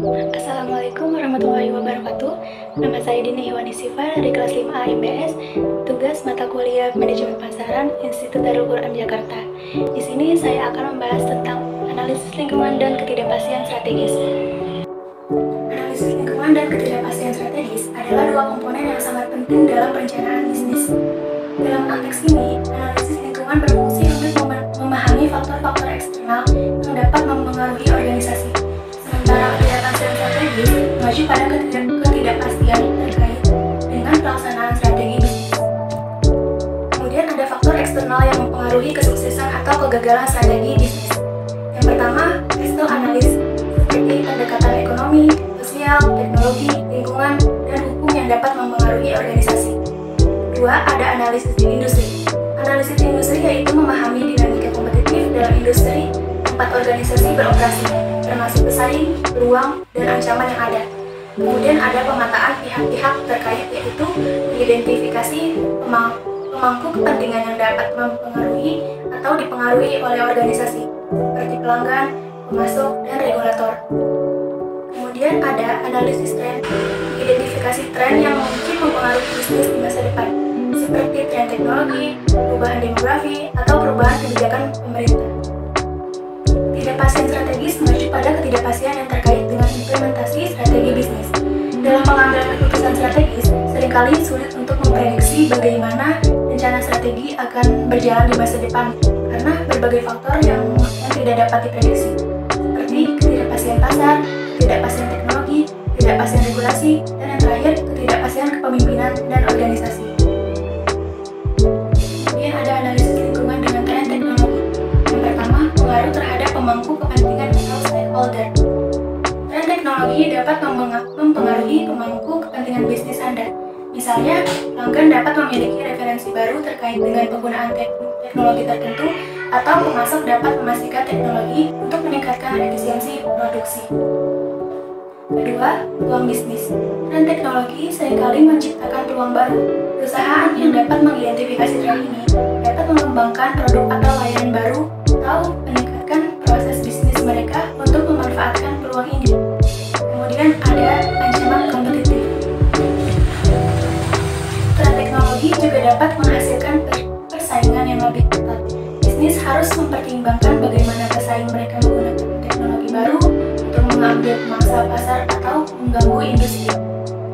Assalamualaikum warahmatullahi wabarakatuh. Nama saya Dini Iwani Sifa dari kelas 5A MBS, tugas mata kuliah Manajemen Pasaran Institut Darul Quran Jakarta. Di sini saya akan membahas tentang analisis lingkungan dan ketidakpastian strategis. Analisis lingkungan dan ketidakpastian strategis adalah dua komponen yang sangat penting dalam perencanaan bisnis. Dalam konteks ini, analisis lingkungan berfungsi untuk memahami faktor-faktor eksternal yang dapat mempengaruhi organisasi. Sementara ketidakpastian strategis mengacu pada ketidakpastian terkait dengan pelaksanaan strategi bisnis. Kemudian ada faktor eksternal yang mempengaruhi kesuksesan atau kegagalan strategi bisnis. Yang pertama, external analysis seperti pendekatan ekonomi, sosial, teknologi, lingkungan, dan hukum yang dapat mempengaruhi organisasi. Kedua, ada analisis di industri. Analisis di industri yaitu memahami dinamika kompetitif dalam industri tempat organisasi beroperasi, termasuk pesaing, peluang, dan ancaman yang ada. Kemudian ada pemetaan pihak-pihak terkait, yaitu mengidentifikasi pemangku kepentingan yang dapat mempengaruhi atau dipengaruhi oleh organisasi, seperti pelanggan, pemasok, dan regulator. Kemudian ada analisis tren, identifikasi tren yang mungkin mempengaruhi bisnis di masa depan, seperti tren teknologi, perubahan demografi, atau perubahan kebijakan pemerintah. Ketidakpastian strategis mengacu pada ketidakpastian yang terkait dengan implementasi strategi bisnis. Dalam pengambilan keputusan strategis, seringkali sulit untuk memprediksi bagaimana rencana strategi akan berjalan di masa depan karena berbagai faktor yang tidak dapat diprediksi, seperti ketidakpastian pasar, ketidakpastian teknologi, ketidakpastian regulasi, dan yang terakhir, ketidakpastian kepemimpinan dan organisasi. Kemudian ada analisis lingkungan dengan tren teknologi. Yang pertama, pengaruh terhadap pemangku kepentingan atau stakeholder. Tren teknologi dapat mempengaruhi pemangku kepentingan bisnis Anda. Misalnya, pelanggan dapat memiliki referensi baru terkait dengan penggunaan teknologi tertentu, atau pemasok dapat memastikan teknologi untuk meningkatkan efisiensi produksi. Kedua, peluang bisnis. Tren teknologi seringkali menciptakan peluang baru. Perusahaan yang dapat mengidentifikasi tren ini dapat mengembangkan produk atau layanan baru atau meningkatkan proses bisnis mereka untuk memanfaatkan peluang ini. Kemudian ada ancaman kompetitif. Tren teknologi juga dapat menghasilkan persaingan yang lebih ketat. Bisnis harus mempertimbangkan bagaimana pesaing mereka menggunakan teknologi baru untuk mengambil mangsa pasar atau mengganggu industri.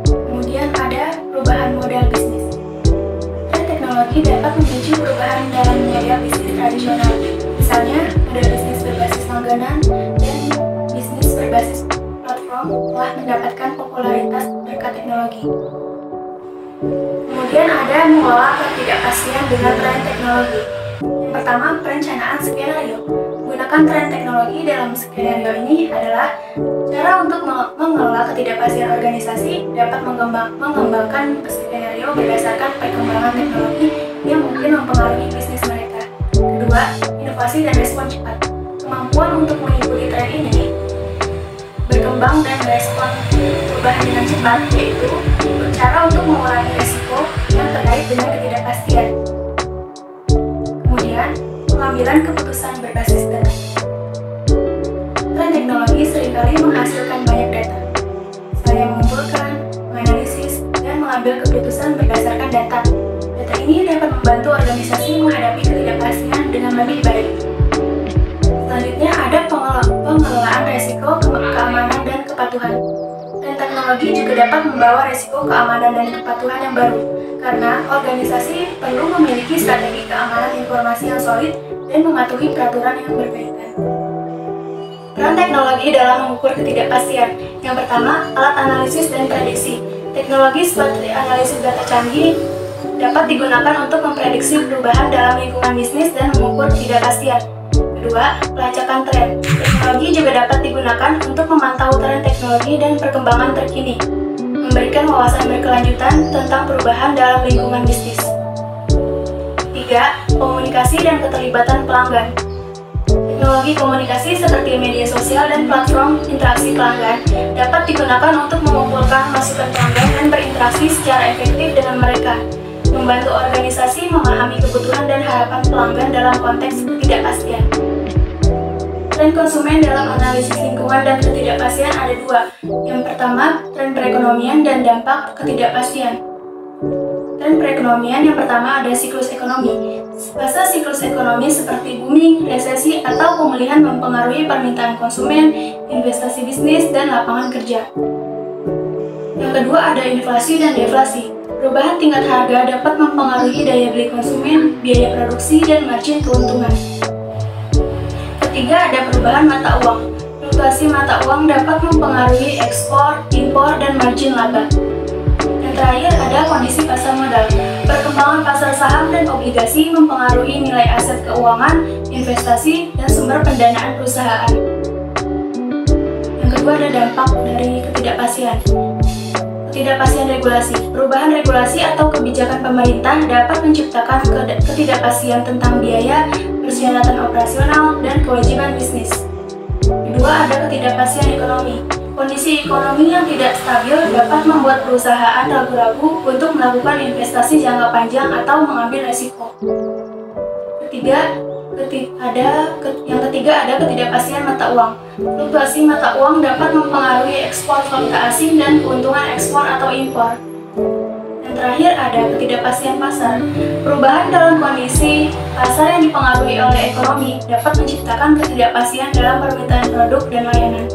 Kemudian ada perubahan modal bisnis. Tren teknologi dapat memicu perubahan dalam model bisnis tradisional. Misalnya, model bisnis berbasis langganan dan bisnis berbasis platform telah mendapatkan popularitas berkat teknologi. Kemudian ada mengelola ketidakpastian dengan tren teknologi. Yang pertama, perencanaan skenario. Menggunakan tren teknologi dalam skenario ini adalah cara untuk mengelola ketidakpastian organisasi dapat mengembangkan skenario berdasarkan perkembangan teknologi yang mungkin mempengaruhi bisnis mereka. Kedua, inovasi dan respon cepat. Kemampuan untuk mengikuti tren ini berkembang dan merespon perubahan dengan cepat, yaitu cara untuk mengurangi risiko yang terkait dengan ketidakpastian. Kemudian, pengambilan keputusan berbasis data. Tren teknologi seringkali menghasilkan banyak data. Saya mengumpulkan, menganalisis, dan mengambil keputusan berdasarkan data. Data ini dapat membantu organisasi menghadapi ketidakpastian dengan lebih baik. Selanjutnya ada pengelolaan resiko, keamanan, dan kepatuhan. Tren teknologi juga dapat membawa resiko keamanan dan kepatuhan yang baru, karena organisasi perlu memiliki strategi keamanan informasi yang solid dan mematuhi peraturan yang berkaitan. Peran teknologi dalam mengukur ketidakpastian. Yang pertama, alat analisis dan prediksi. Teknologi seperti analisis data canggih dapat digunakan untuk memprediksi perubahan dalam lingkungan bisnis dan mengukur ketidakpastian. Kedua, pelacakan tren. Teknologi juga dapat digunakan untuk memantau tren teknologi dan perkembangan terkini, memberikan wawasan berkelanjutan tentang perubahan dalam lingkungan bisnis. Tiga, komunikasi dan keterlibatan pelanggan. Teknologi komunikasi seperti media sosial dan platform interaksi pelanggan dapat digunakan untuk mengumpulkan masukan pelanggan dan berinteraksi secara efektif dengan mereka, membantu organisasi memahami kebutuhan dan harapan pelanggan dalam konteks ketidakpastian. Tren konsumen dalam analisis lingkungan dan ketidakpastian ada dua. Yang pertama, tren perekonomian dan dampak ketidakpastian. Tren perekonomian yang pertama ada siklus ekonomi. Fase siklus ekonomi seperti booming, resesi, atau pemulihan mempengaruhi permintaan konsumen, investasi bisnis, dan lapangan kerja. Yang kedua ada inflasi dan deflasi. Perubahan tingkat harga dapat mempengaruhi daya beli konsumen, biaya produksi, dan margin keuntungan. Ketiga ada perubahan mata uang. Fluktuasi mata uang dapat mempengaruhi ekspor, impor, dan margin laba. Yang terakhir ada kondisi pasar modal. Perkembangan pasar saham dan obligasi mempengaruhi nilai aset keuangan, investasi, dan sumber pendanaan perusahaan. Yang kedua ada dampak dari ketidakpastian. Ketidakpastian regulasi. Perubahan regulasi atau kebijakan pemerintah dapat menciptakan ketidakpastian tentang biaya, persyaratan operasional, dan kewajiban bisnis. Kedua ada ketidakpastian ekonomi. Kondisi ekonomi yang tidak stabil dapat membuat perusahaan ragu-ragu untuk melakukan investasi jangka panjang atau mengambil resiko. Yang ketiga ada ketidakpastian mata uang. Fluktuasi mata uang dapat mempengaruhi ekspor valuta asing dan keuntungan ekspor atau impor. Yang terakhir ada ketidakpastian pasar. Perubahan dalam kondisi pasar yang dipengaruhi oleh ekonomi dapat menciptakan ketidakpastian dalam permintaan produk dan layanan.